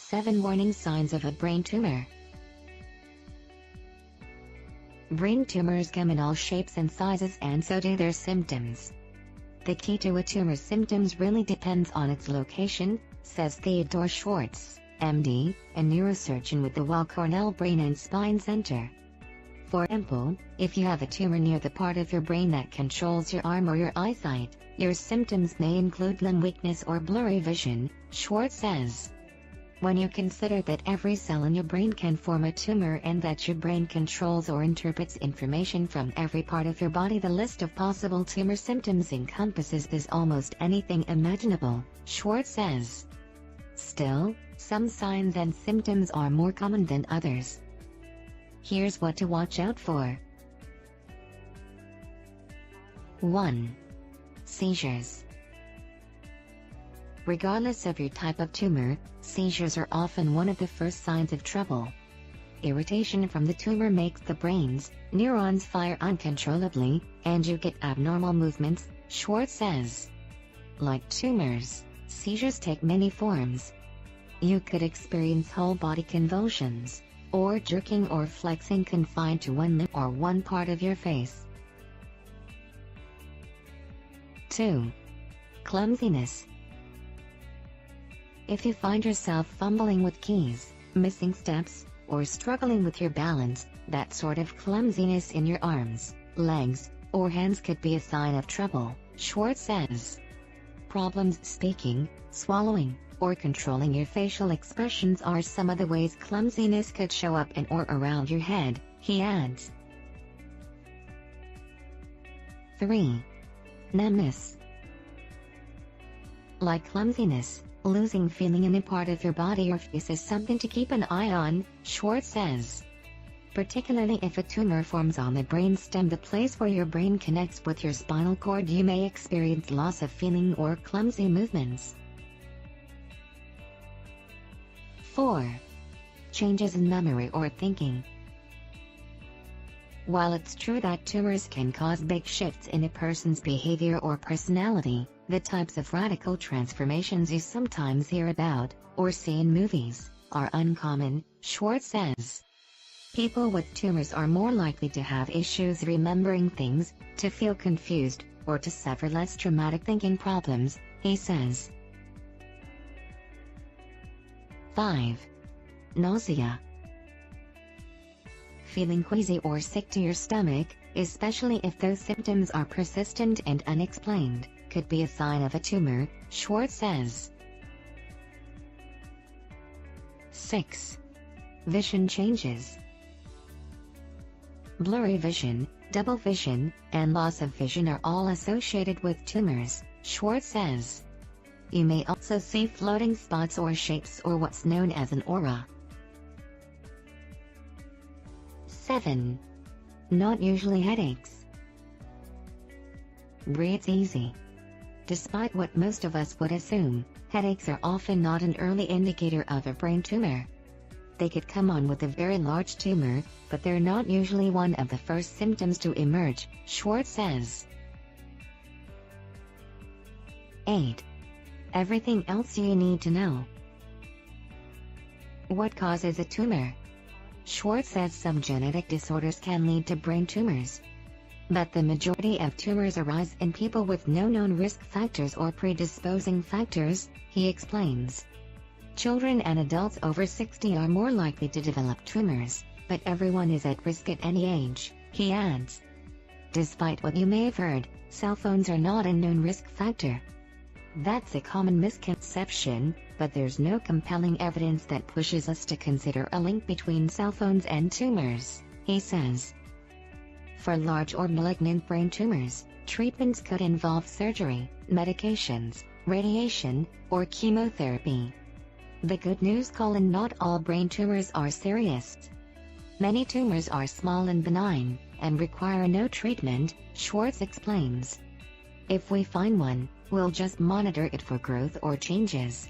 7 Warning Signs of a Brain Tumor. Brain tumors come in all shapes and sizes, and so do their symptoms. The key to a tumor's symptoms really depends on its location, says Theodore Schwartz, MD, a neurosurgeon with the Weill Cornell Brain and Spine Center. For example, if you have a tumor near the part of your brain that controls your arm or your eyesight, your symptoms may include limb weakness or blurry vision, Schwartz says. When you consider that every cell in your brain can form a tumor and that your brain controls or interprets information from every part of your body, the list of possible tumor symptoms encompasses this almost anything imaginable, Schwartz says. Still, some signs and symptoms are more common than others. Here's what to watch out for. 1. Seizures. Regardless of your type of tumor, seizures are often one of the first signs of trouble. Irritation from the tumor makes the brain's neurons fire uncontrollably, and you get abnormal movements, Schwartz says. Like tumors, seizures take many forms. You could experience whole-body convulsions, or jerking or flexing confined to one limb or one part of your face. 2. Clumsiness. If you find yourself fumbling with keys, missing steps, or struggling with your balance, that sort of clumsiness in your arms, legs, or hands could be a sign of trouble, Schwartz says. Problems speaking, swallowing, or controlling your facial expressions are some of the ways clumsiness could show up in or around your head, he adds. 3. Numbness. Like clumsiness, losing feeling in a part of your body or face is something to keep an eye on, Schwartz says. Particularly if a tumor forms on the brainstem, the place where your brain connects with your spinal cord, you may experience loss of feeling or clumsy movements. 4. Changes in memory or thinking. While it's true that tumors can cause big shifts in a person's behavior or personality, the types of radical transformations you sometimes hear about, or see in movies, are uncommon, Schwartz says. People with tumors are more likely to have issues remembering things, to feel confused, or to suffer less traumatic thinking problems, he says. 5. Nausea. Feeling queasy or sick to your stomach, especially if those symptoms are persistent and unexplained, could be a sign of a tumor, Schwartz says. 6. Vision changes. Blurry vision, double vision, and loss of vision are all associated with tumors, Schwartz says. You may also see floating spots or shapes or what's known as an aura. 7. Not usually headaches. Breathe easy. Despite what most of us would assume, headaches are often not an early indicator of a brain tumor. They could come on with a very large tumor, but they're not usually one of the first symptoms to emerge, Schwartz says. 8. Everything else you need to know. What causes a tumor? Schwartz says some genetic disorders can lead to brain tumors. But the majority of tumors arise in people with no known risk factors or predisposing factors, he explains. Children and adults over 60 are more likely to develop tumors, but everyone is at risk at any age, he adds. Despite what you may have heard, cell phones are not a known risk factor. That's a common misconception, but there's no compelling evidence that pushes us to consider a link between cell phones and tumors, he says. For large or malignant brain tumors, treatments could involve surgery, medications, radiation, or chemotherapy. The good news: not all brain tumors are serious. Many tumors are small and benign, and require no treatment, Schwartz explains. If we find one, we'll just monitor it for growth or changes.